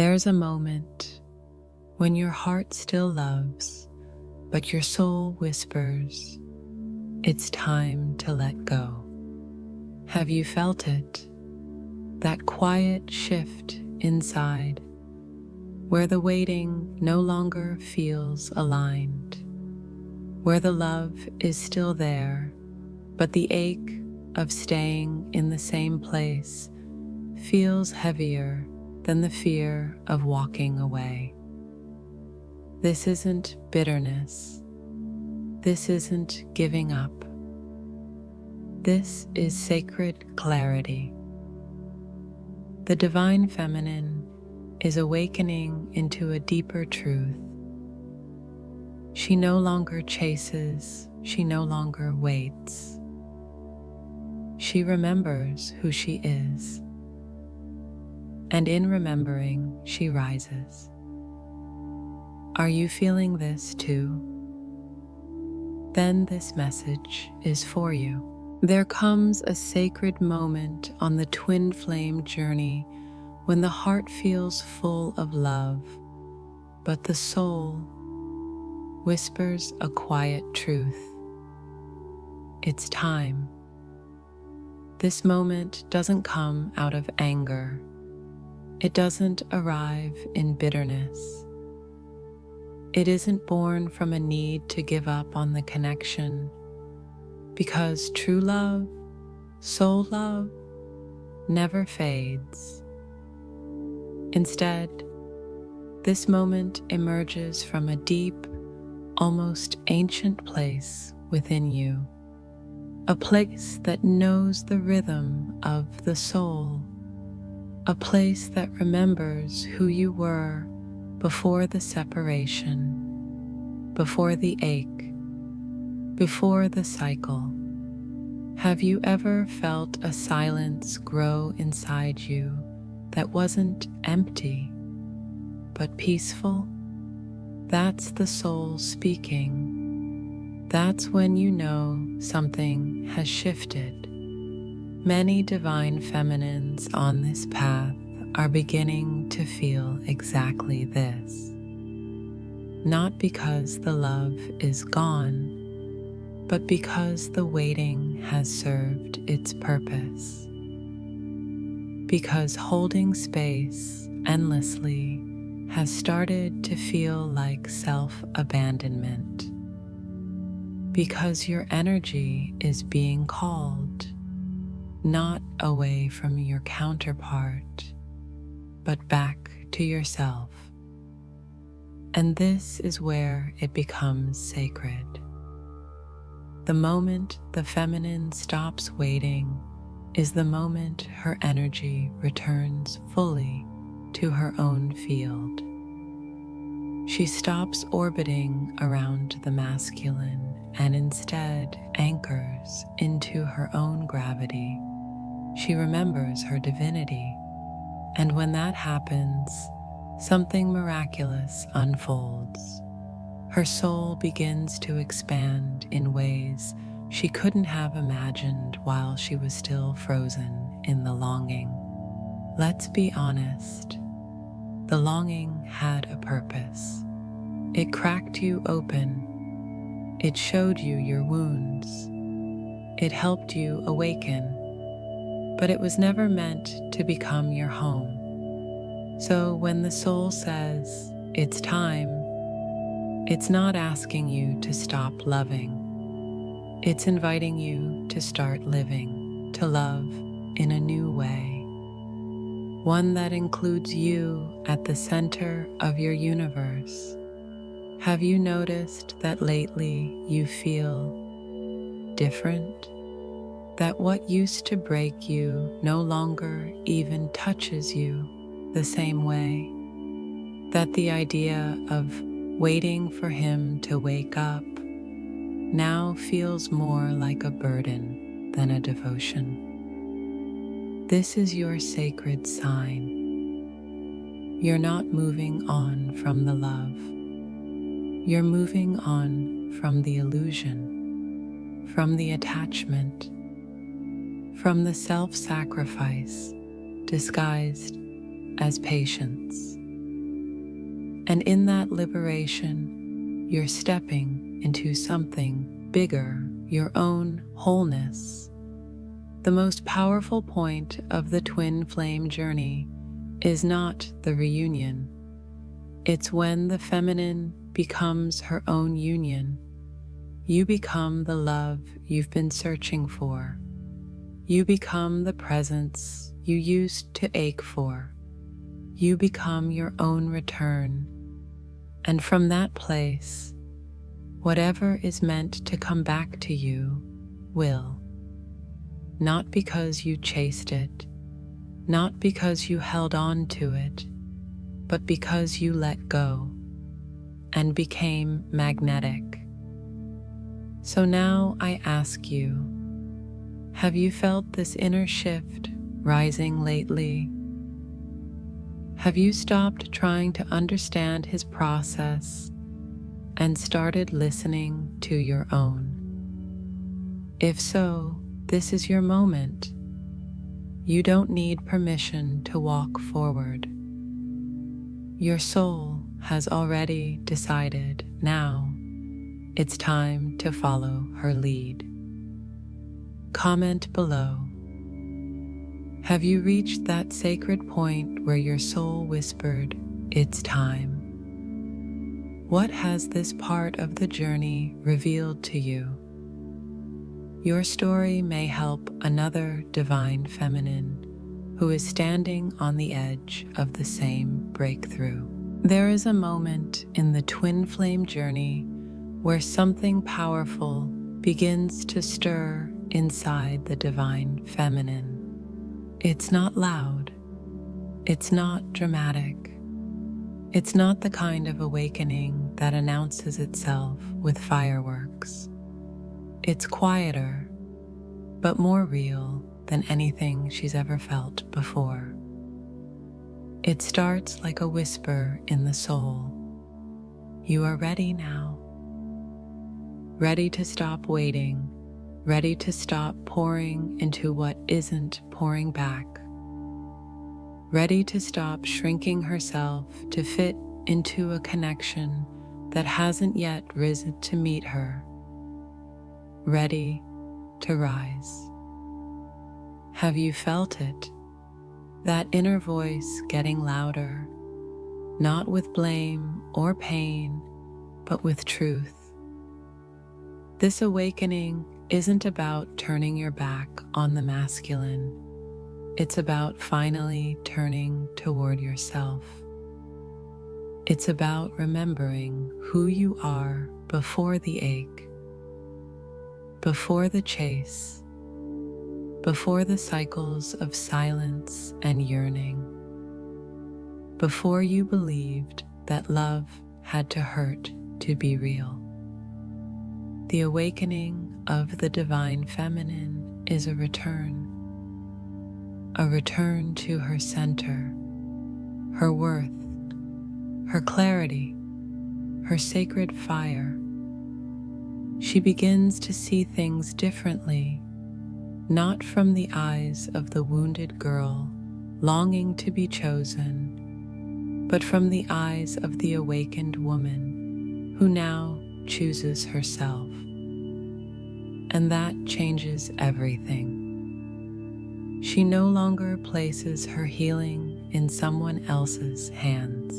There's a moment when your heart still loves, but your soul whispers, it's time to let go. Have you felt it? That quiet shift inside, where the waiting no longer feels aligned, where the love is still there, but the ache of staying in the same place feels heavier than the fear of walking away. This isn't bitterness. This isn't giving up. This is sacred clarity. The divine feminine is awakening into a deeper truth. She no longer chases, she no longer waits. She remembers who she is, and in remembering, she rises. Are you feeling this too? Then this message is for you. There comes a sacred moment on the twin flame journey when the heart feels full of love, but the soul whispers a quiet truth. It's time. This moment doesn't come out of anger. It doesn't arrive in bitterness. It isn't born from a need to give up on the connection, because true love, soul love, never fades. Instead, this moment emerges from a deep, almost ancient place within you, a place that knows the rhythm of the soul, a place that remembers who you were before the separation, before the ache, before the cycle. Have you ever felt a silence grow inside you that wasn't empty, but peaceful? That's the soul speaking. That's when you know something has shifted. Many divine feminines on this path are beginning to feel exactly this. Not because the love is gone, but because the waiting has served its purpose. Because holding space endlessly has started to feel like self-abandonment. Because your energy is being called, not away from your counterpart, but back to yourself. And this is where it becomes sacred. The moment the feminine stops waiting is the moment her energy returns fully to her own field. She stops orbiting around the masculine and instead anchors into her own gravity. She remembers her divinity, and when that happens, something miraculous unfolds. Her soul begins to expand in ways she couldn't have imagined while she was still frozen in the longing. Let's be honest, the longing had a purpose. It cracked you open. It showed you your wounds. It helped you awaken, but it was never meant to become your home. So when the soul says, it's time, it's not asking you to stop loving. It's inviting you to start living, to love in a new way. One that includes you at the center of your universe. Have you noticed that lately you feel different? That what used to break you no longer even touches you the same way? That the idea of waiting for him to wake up now feels more like a burden than a devotion? This is your sacred sign. You're not moving on from the love. You're moving on from the illusion, from the attachment, from the self-sacrifice disguised as patience. And in that liberation, you're stepping into something bigger, your own wholeness. The most powerful point of the twin flame journey is not the reunion. It's when the feminine becomes her own union. You become the love you've been searching for. You become the presence you used to ache for. You become your own return. And from that place, whatever is meant to come back to you will. Not because you chased it, not because you held on to it, but because you let go and became magnetic. So now I ask you, have you felt this inner shift rising lately? Have you stopped trying to understand his process and started listening to your own? If so, this is your moment. You don't need permission to walk forward. Your soul has already decided now it's time to follow her lead. Comment below. Have you reached that sacred point where your soul whispered, "It's time"? What has this part of the journey revealed to you? Your story may help another divine feminine who is standing on the edge of the same breakthrough. There is a moment in the twin flame journey where something powerful begins to stir inside the divine feminine. It's not loud. It's not dramatic. It's not the kind of awakening that announces itself with fireworks. It's quieter, but more real than anything she's ever felt before. It starts like a whisper in the soul. You are ready now. Ready to stop waiting, ready to stop pouring into what isn't pouring back. Ready to stop shrinking herself to fit into a connection that hasn't yet risen to meet her. Ready to rise. Have you felt it? That inner voice getting louder, not with blame or pain, but with truth. This awakening isn't about turning your back on the masculine. It's about finally turning toward yourself. It's about remembering who you are before the ache, before the chase, before the cycles of silence and yearning, before you believed that love had to hurt to be real. The awakening of the divine feminine is a return to her center, her worth, her clarity, her sacred fire. She begins to see things differently, not from the eyes of the wounded girl longing to be chosen, but from the eyes of the awakened woman who now chooses herself. And that changes everything. She no longer places her healing in someone else's hands.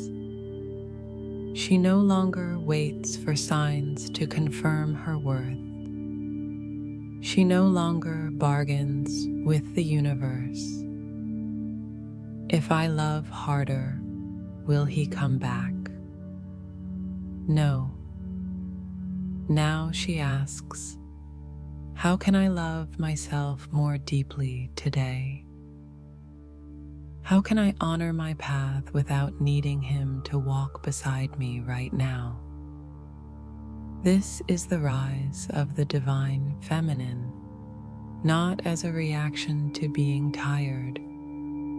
She no longer waits for signs to confirm her worth. She no longer bargains with the universe. If I love harder, will he come back? No. Now she asks, how can I love myself more deeply today? How can I honor my path without needing him to walk beside me right now? This is the rise of the divine feminine, not as a reaction to being tired,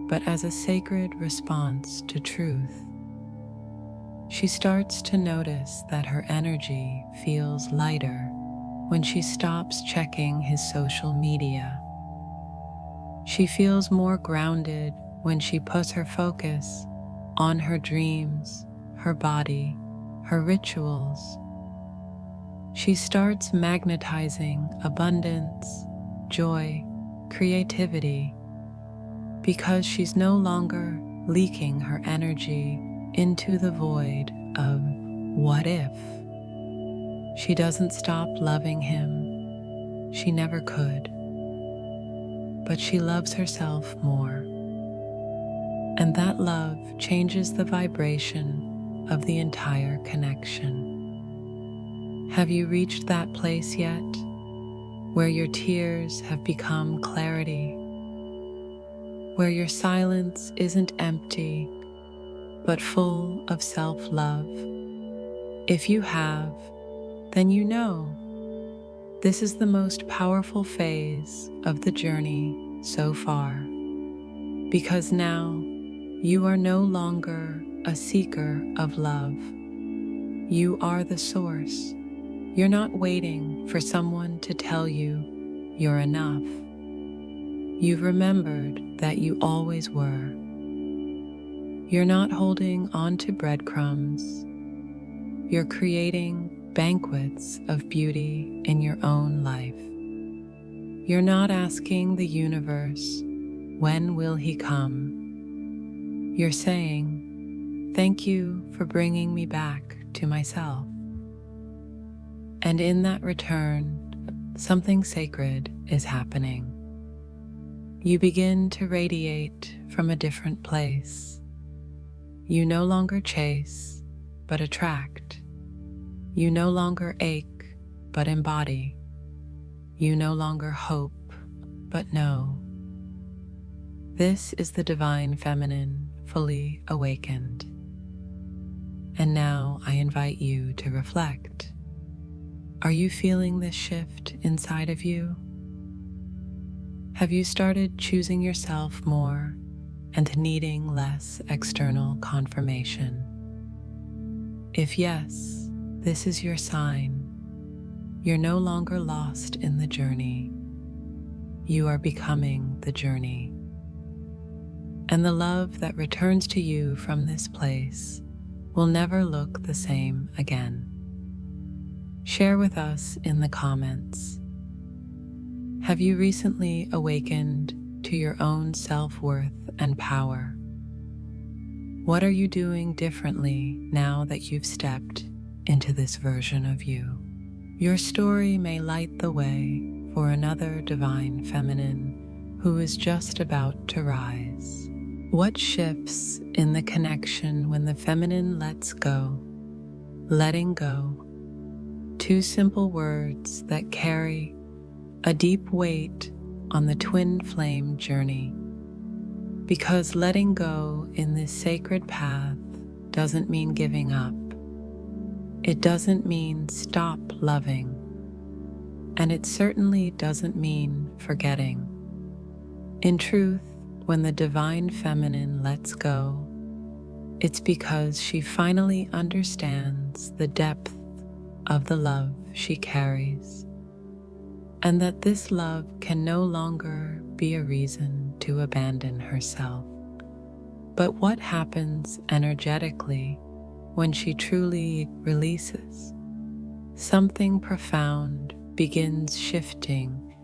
but as a sacred response to truth. She starts to notice that her energy feels lighter when she stops checking his social media. She feels more grounded when she puts her focus on her dreams, her body, her rituals. She starts magnetizing abundance, joy, creativity, because she's no longer leaking her energy into the void of what if. She doesn't stop loving him. She never could. But she loves herself more. And that love changes the vibration of the entire connection. Have you reached that place yet, where your tears have become clarity, where your silence isn't empty, but full of self-love? If you have, then you know this is the most powerful phase of the journey so far, because now you are no longer a seeker of love. You are the source. You're not waiting for someone to tell you you're enough. You've remembered that you always were. You're not holding on to breadcrumbs. You're creating banquets of beauty in your own life. You're not asking the universe, when will he come? You're saying, thank you for bringing me back to myself. And in that return, something sacred is happening. You begin to radiate from a different place. You no longer chase, but attract. You no longer ache, but embody. You no longer hope, but know. This is the divine feminine fully awakened. And now I invite you to reflect. Are you feeling this shift inside of you? Have you started choosing yourself more and needing less external confirmation? If yes, this is your sign. You're no longer lost in the journey. You are becoming the journey. And the love that returns to you from this place will never look the same again. Share with us in the comments. Have you recently awakened to your own self-worth and power? What are you doing differently now that you've stepped into this version of you? Your story may light the way for another divine feminine who is just about to rise. What shifts in the connection when the feminine lets go? Letting go. Two simple words that carry a deep weight on the twin flame journey. Because letting go in this sacred path doesn't mean giving up. It doesn't mean stop loving. And it certainly doesn't mean forgetting. In truth, when the divine feminine lets go, it's because she finally understands the depth of the love she carries, and that this love can no longer be a reason to abandon herself. But what happens energetically when she truly releases? Something profound begins shifting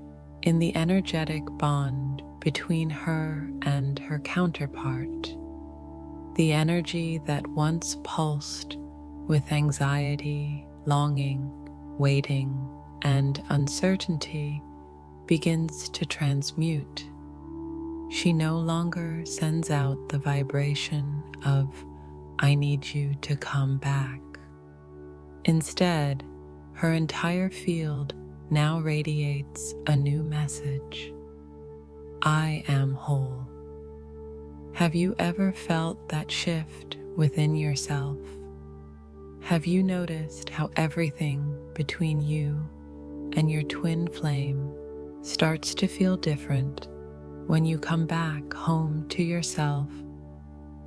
in the energetic bond between her and her counterpart. The energy that once pulsed with anxiety, longing, waiting, and uncertainty begins to transmute. She no longer sends out the vibration of, I need you to come back. Instead, her entire field now radiates a new message. I am whole. Have you ever felt that shift within yourself? Have you noticed how everything between you and your twin flame starts to feel different when you come back home to yourself?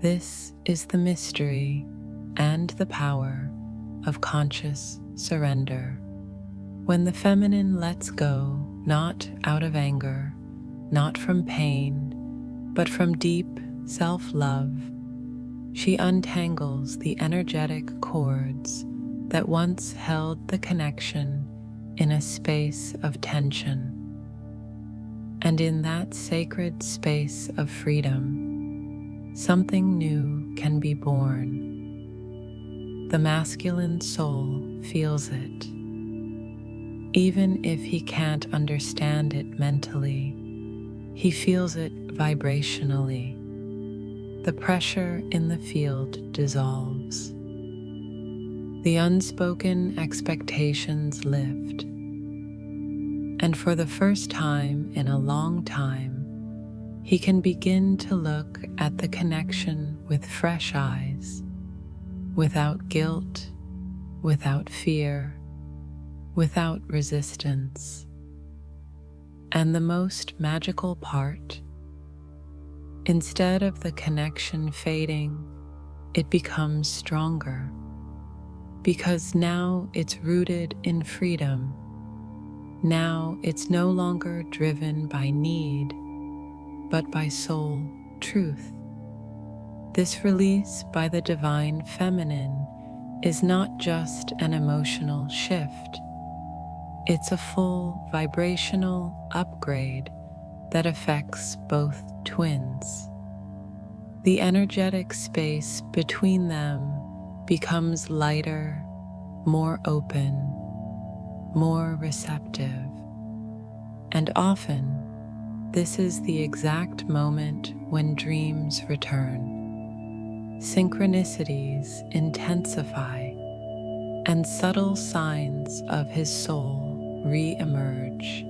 This is the mystery and the power of conscious surrender. When the feminine lets go, not out of anger, not from pain, but from deep self-love, She untangles the energetic cords that once held the connection in a space of tension. And in that sacred space of freedom, something new can be born. The masculine soul feels it. Even if he can't understand it mentally, he feels it vibrationally. The pressure in the field dissolves. The unspoken expectations lift. And for the first time in a long time, he can begin to look at the connection with fresh eyes, without guilt, without fear, without resistance. And the most magical part, instead of the connection fading, it becomes stronger, because now it's rooted in freedom. Now it's no longer driven by need, but by soul truth. This release by the divine feminine is not just an emotional shift. It's a full vibrational upgrade that affects both twins. The energetic space between them becomes lighter, more open, more receptive. And often, this is the exact moment when dreams return. Synchronicities intensify, and subtle signs of his soul re-emerge,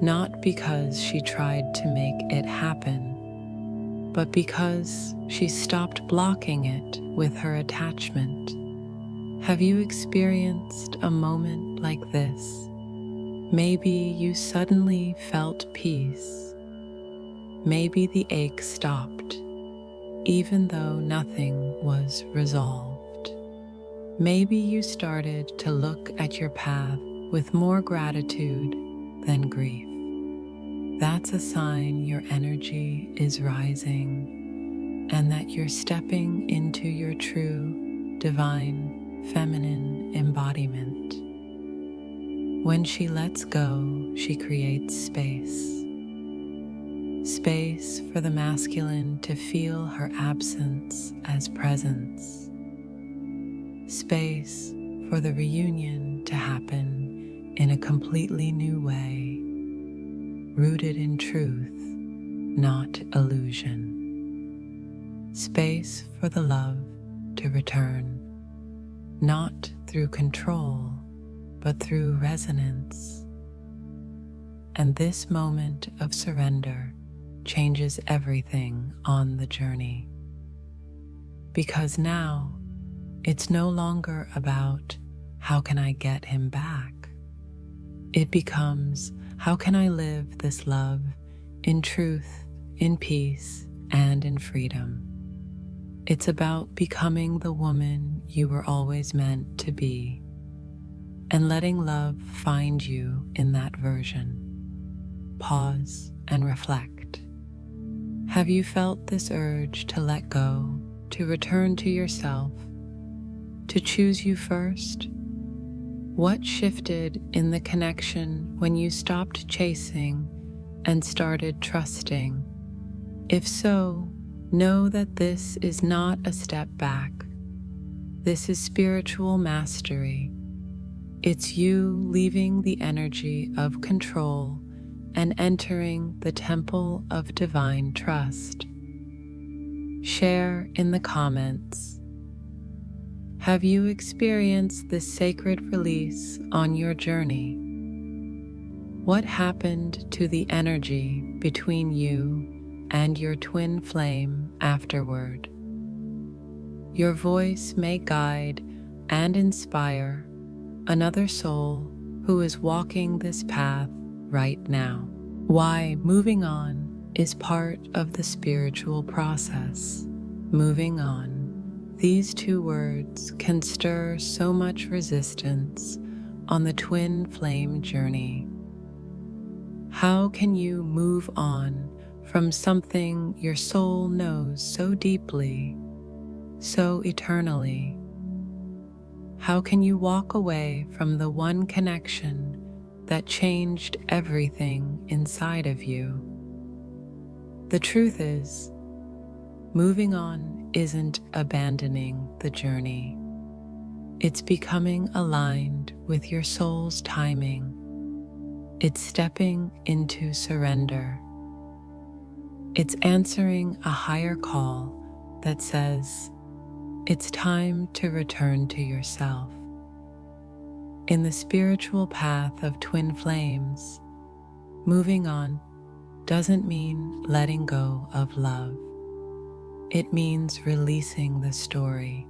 not because she tried to make it happen, but because she stopped blocking it with her attachment. Have you experienced a moment like this? Maybe you suddenly felt peace. Maybe the ache stopped, even though nothing was resolved. Maybe you started to look at your path with more gratitude than grief. That's a sign your energy is rising and that you're stepping into your true, divine, feminine embodiment. When she lets go, she creates space. Space for the masculine to feel her absence as presence. Space for the reunion to happen in a completely new way, rooted in truth, not illusion. Space for the love to return, not through control, but through resonance. And this moment of surrender changes everything on the journey. Because now, it's no longer about how can I get him back? It becomes how can I live this love in truth, in peace, and in freedom. It's about becoming the woman you were always meant to be and letting love find you in that version. Pause and reflect. Have you felt this urge to let go, to return to yourself, to choose you first? What shifted in the connection when you stopped chasing and started trusting? If so, know that this is not a step back. This is spiritual mastery. It's you leaving the energy of control and entering the temple of divine trust. Share in the comments. Have you experienced this sacred release on your journey? What happened to the energy between you and your twin flame afterward? Your voice may guide and inspire another soul who is walking this path right now. Why moving on is part of the spiritual process. Moving on. These two words can stir so much resistance on the twin flame journey. How can you move on from something your soul knows so deeply so eternally? How can you walk away from the one connection that changed everything inside of you? The truth is, moving on isn't abandoning the journey. It's becoming aligned with your soul's timing. It's stepping into surrender. It's answering a higher call that says, it's time to return to yourself. In the spiritual path of twin flames, moving on doesn't mean letting go of love. It means releasing the story,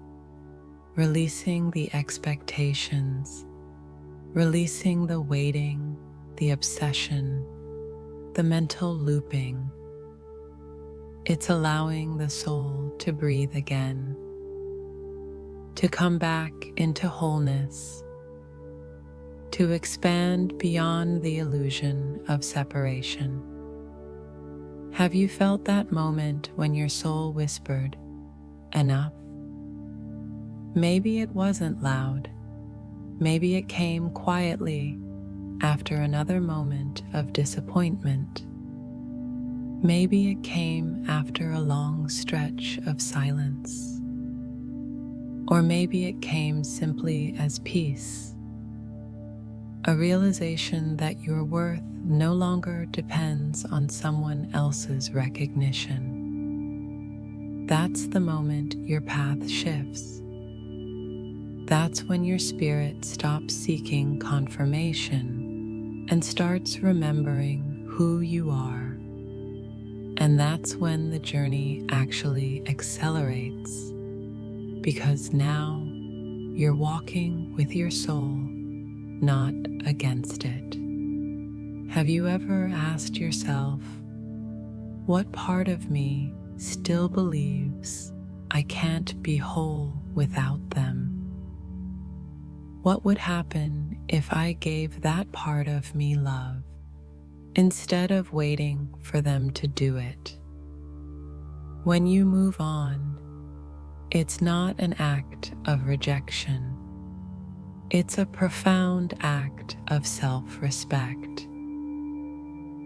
releasing the expectations, releasing the waiting, the obsession, the mental looping. It's allowing the soul to breathe again, to come back into wholeness, to expand beyond the illusion of separation. Have you felt that moment when your soul whispered, "Enough"? Maybe it wasn't loud. Maybe it came quietly after another moment of disappointment. Maybe it came after a long stretch of silence. Or maybe it came simply as peace, a realization that your worth no longer depends on someone else's recognition. That's the moment your path shifts. That's when your spirit stops seeking confirmation and starts remembering who you are. And that's when the journey actually accelerates, because now you're walking with your soul, not against it. Have you ever asked yourself, what part of me still believes I can't be whole without them? What would happen if I gave that part of me love instead of waiting for them to do it? When you move on, it's not an act of rejection. It's a profound act of self-respect.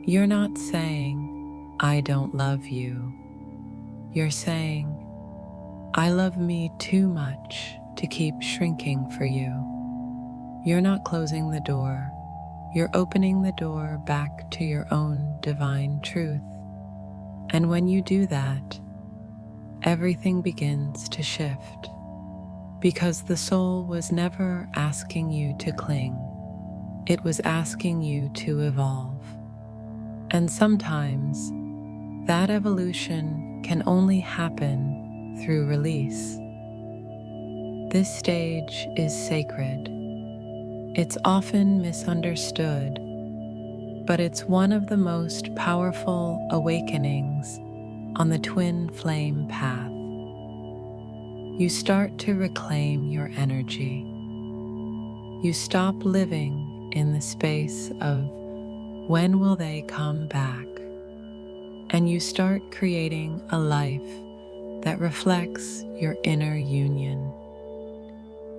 You're not saying, "I don't love you." You're saying, "I love me too much to keep shrinking for you." You're not closing the door. You're opening the door back to your own divine truth. And when you do that, everything begins to shift, because the soul was never asking you to cling. It was asking you to evolve. And sometimes that evolution can only happen through release. This stage is sacred. It's often misunderstood, but it's one of the most powerful awakenings on the twin flame path. You start to reclaim your energy. You stop living in the space of when will they come back, and you start creating a life that reflects your inner union.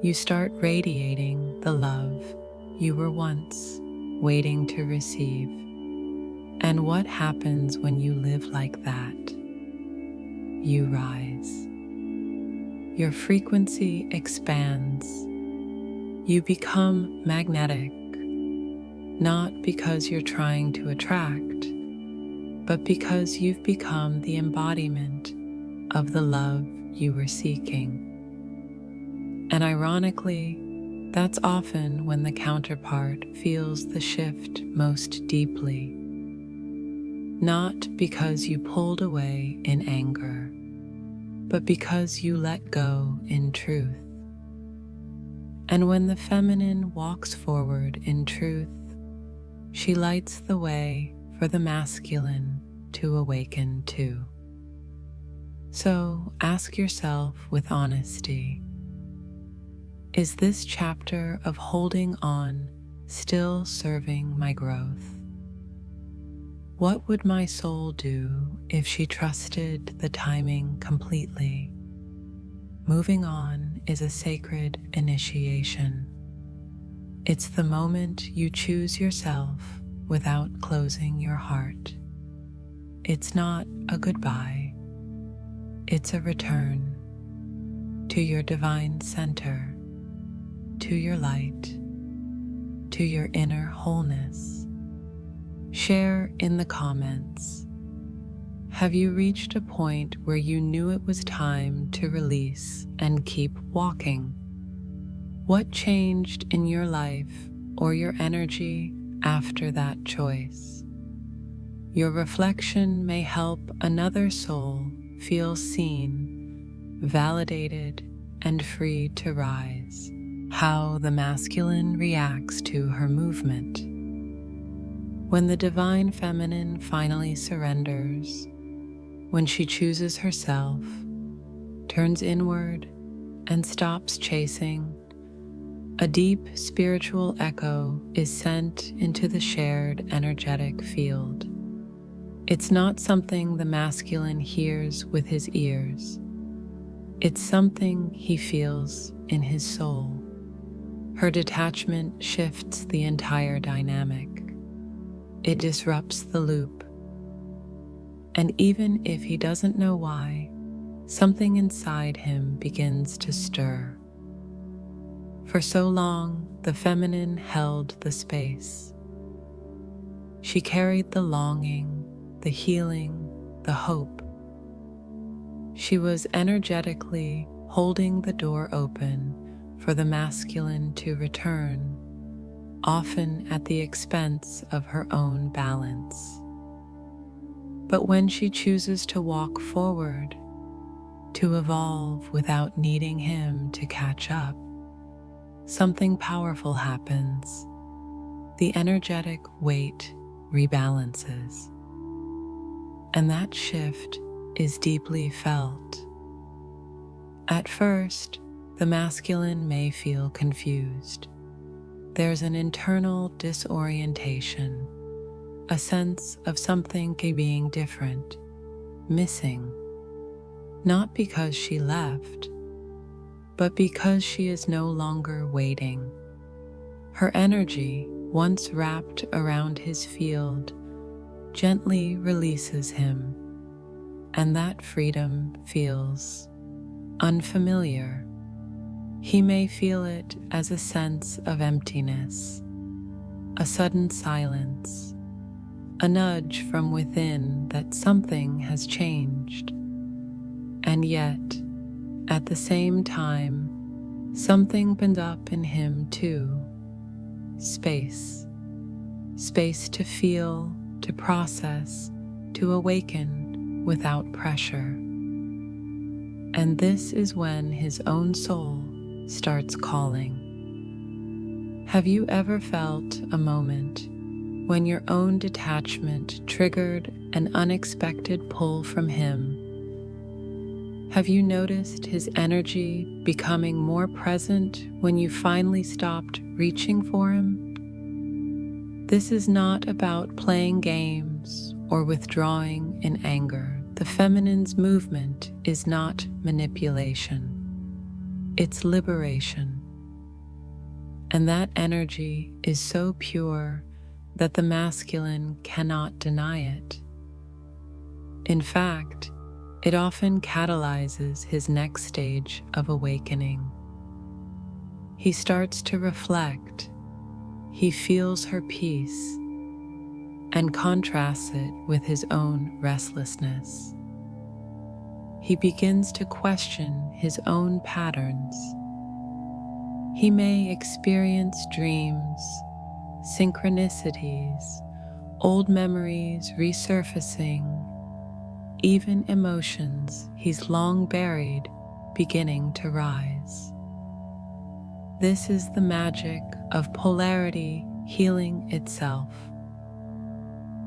You start radiating the love you were once waiting to receive. And what happens when you live like that? You rise. Your frequency expands. You become magnetic, not because you're trying to attract, but because you've become the embodiment of the love you were seeking. And ironically, that's often when the counterpart feels the shift most deeply. Not because you pulled away in anger, but because you let go in truth. And when the feminine walks forward in truth, she lights the way for the masculine to awaken too. So ask yourself with honesty, is this chapter of holding on still serving my growth? What would my soul do if she trusted the timing completely? moving on is a sacred initiation. It's the moment you choose yourself without closing your heart. It's not a goodbye, it's a return to your divine center, to your light, to your inner wholeness. Share in the comments. Have you reached a point where you knew it was time to release and keep walking? What changed in your life or your energy after that choice? Your reflection may help another soul feel seen, validated, and free to rise. How the masculine reacts to her movement. When the divine feminine finally surrenders, when she chooses herself, turns inward, and stops chasing, a deep spiritual echo is sent into the shared energetic field. It's not something the masculine hears with his ears. It's something he feels in his soul. Her detachment shifts the entire dynamic. It disrupts the loop. And even if he doesn't know why, something inside him begins to stir. For so long, the feminine held the space. She carried the longing, the healing, the hope. She was energetically holding the door open for the masculine to return, often at the expense of her own balance. But when she chooses to walk forward, to evolve without needing him to catch up, something powerful happens. The energetic weight rebalances. And that shift is deeply felt. At first, the masculine may feel confused. There's an internal disorientation, a sense of something being different, missing, not because she left, but because she is no longer waiting. Her energy, once wrapped around his field, gently releases him, and that freedom feels unfamiliar. He may feel it as a sense of emptiness, a sudden silence, a nudge from within that something has changed. And yet, at the same time, something opens up in him too. Space. Space to feel, to process, to awaken without pressure. And this is when his own soul starts calling. Have you ever felt a moment when your own detachment triggered an unexpected pull from him? Have you noticed his energy becoming more present when you finally stopped reaching for him? This is not about playing games or withdrawing in anger. The feminine's movement is not manipulation. It's liberation. And that energy is so pure that the masculine cannot deny it. In fact, it often catalyzes his next stage of awakening. He starts to reflect. He feels her peace and contrasts it with his own restlessness. He begins to question his own patterns. He may experience dreams, synchronicities, old memories resurfacing, even emotions he's long buried beginning to rise. This is the magic of polarity healing itself.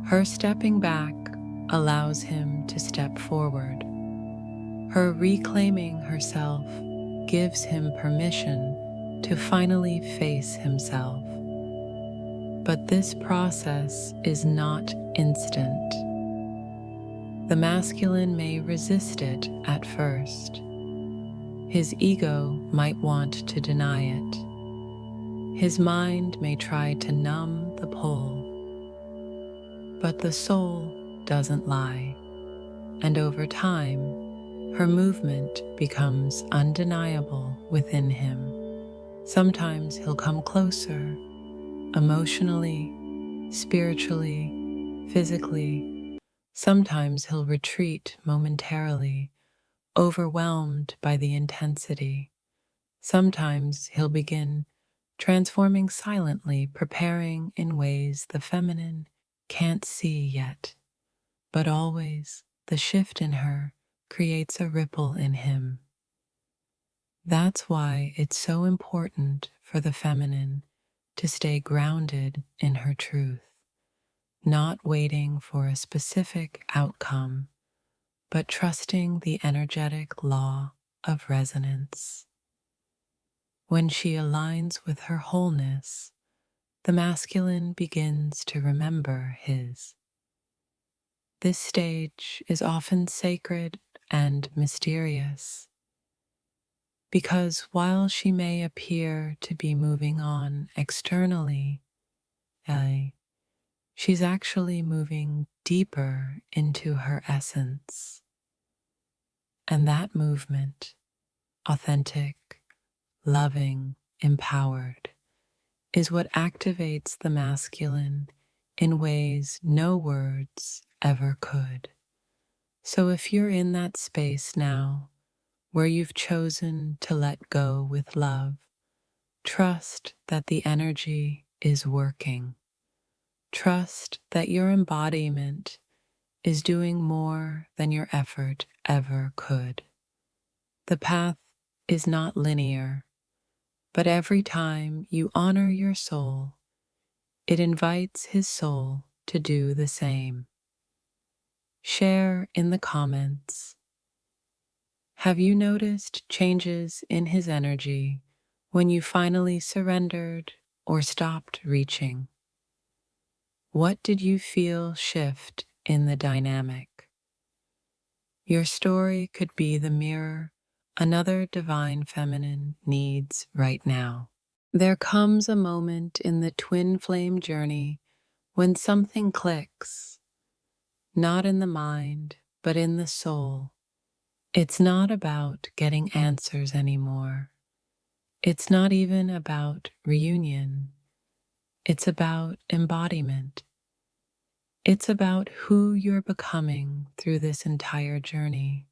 Her stepping back allows him to step forward. Her reclaiming herself gives him permission to finally face himself. But this process is not instant. The masculine may resist it at first. His ego might want to deny it. His mind may try to numb the pull, but the soul doesn't lie, and over time, her movement becomes undeniable within him. Sometimes he'll come closer, emotionally, spiritually, physically. Sometimes he'll retreat momentarily, overwhelmed by the intensity. Sometimes he'll begin transforming silently, preparing in ways the feminine can't see yet. But always, the shift in her creates a ripple in him. That's why it's so important for the feminine to stay grounded in her truth, not waiting for a specific outcome, but trusting the energetic law of resonance. When she aligns with her wholeness, the masculine begins to remember his. This stage is often sacred and mysterious because while she may appear to be moving on externally, she's actually moving deeper into her essence. And that movement, authentic, loving, empowered, is what activates the masculine in ways no words ever could. So if you're in that space now where you've chosen to let go with love, trust that the energy is working. Trust that your embodiment is doing more than your effort ever could. The path is not linear, but every time you honor your soul, it invites his soul to do the same. Share in the comments. Have you noticed changes in his energy when you finally surrendered or stopped reaching? What did you feel shift in the dynamic? Your story could be the mirror another divine feminine needs right now. There comes a moment in the twin flame journey when something clicks, not in the mind, but in the soul. It's not about getting answers anymore. It's not even about reunion. It's about embodiment. It's about who you're becoming through this entire journey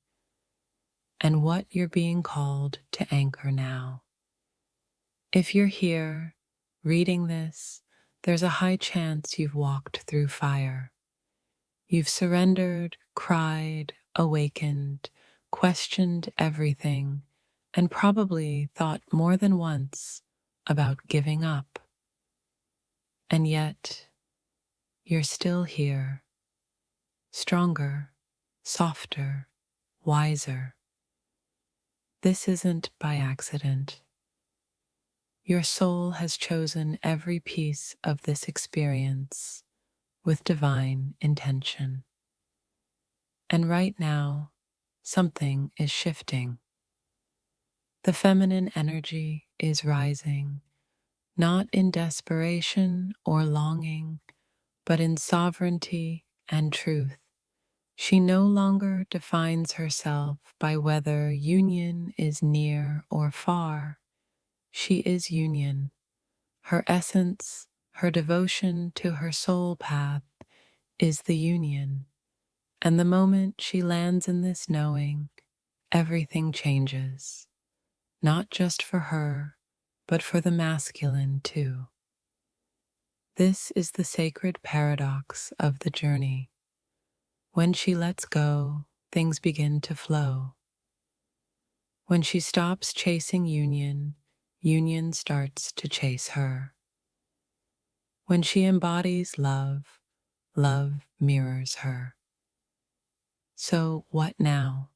and what you're being called to anchor now. If you're here reading this, there's a high chance you've walked through fire. You've surrendered, cried, awakened, questioned everything, and probably thought more than once about giving up. And yet, you're still here, stronger, softer, wiser. This isn't by accident. Your soul has chosen every piece of this experience with divine intention. And right now, something is shifting. The feminine energy is rising, not in desperation or longing, but in sovereignty and truth. She no longer defines herself by whether union is near or far. She is union. Her essence, her devotion to her soul path is the union. And the moment she lands in this knowing, everything changes. Not just for her, but for the masculine too. This is the sacred paradox of the journey. When she lets go, things begin to flow. When she stops chasing union, union starts to chase her. When she embodies love, love mirrors her. So what now?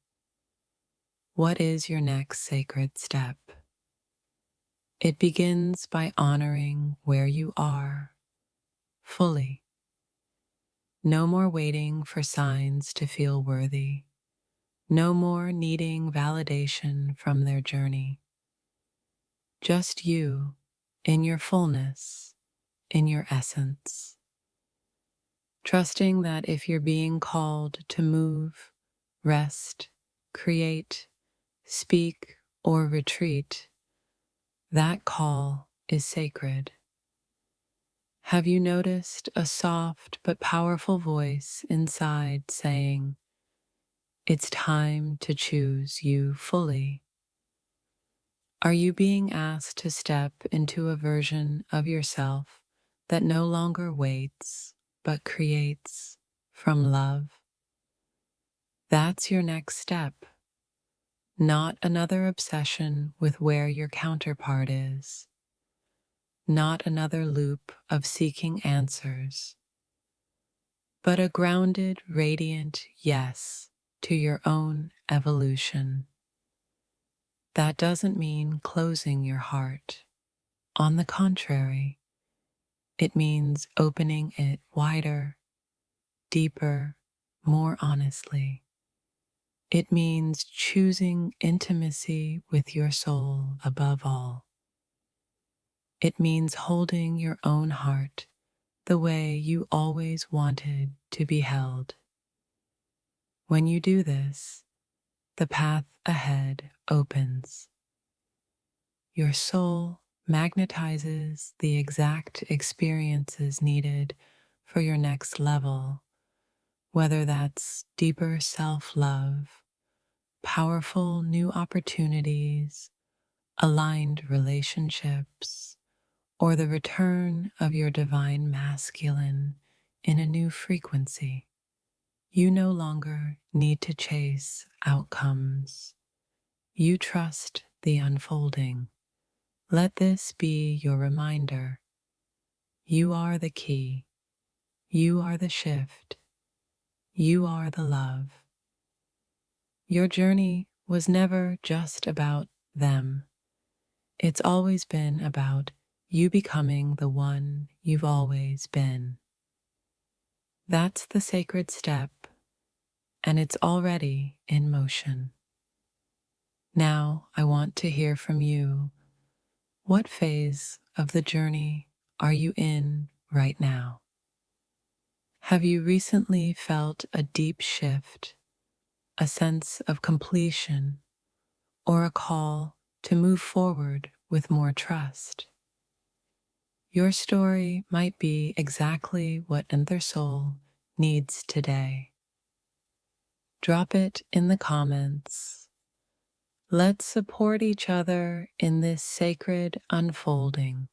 What is your next sacred step? It begins by honoring where you are fully. No more waiting for signs to feel worthy. No more needing validation from their journey. Just you in your fullness, in your essence. Trusting that if you're being called to move, rest, create, speak, or retreat, that call is sacred. Have you noticed a soft but powerful voice inside saying, "It's time to choose you fully"? Are you being asked to step into a version of yourself that no longer waits, but creates from love? That's your next step, not another obsession with where your counterpart is, not another loop of seeking answers, but a grounded, radiant yes to your own evolution. That doesn't mean closing your heart. On the contrary, it means opening it wider, deeper, more honestly. It means choosing intimacy with your soul above all. It means holding your own heart the way you always wanted to be held. When you do this, the path ahead opens. Your soul magnetizes the exact experiences needed for your next level, whether that's deeper self-love, powerful new opportunities, aligned relationships, or the return of your divine masculine in a new frequency. You no longer need to chase outcomes. You trust the unfolding. Let this be your reminder. You are the key. You are the shift. You are the love. Your journey was never just about them. It's always been about you becoming the one you've always been. That's the sacred step, and it's already in motion. Now I want to hear from you. What phase of the journey are you in right now? Have you recently felt a deep shift, a sense of completion, or a call to move forward with more trust? Your story might be exactly what another soul needs today. Drop it in the comments. Let's support each other in this sacred unfolding.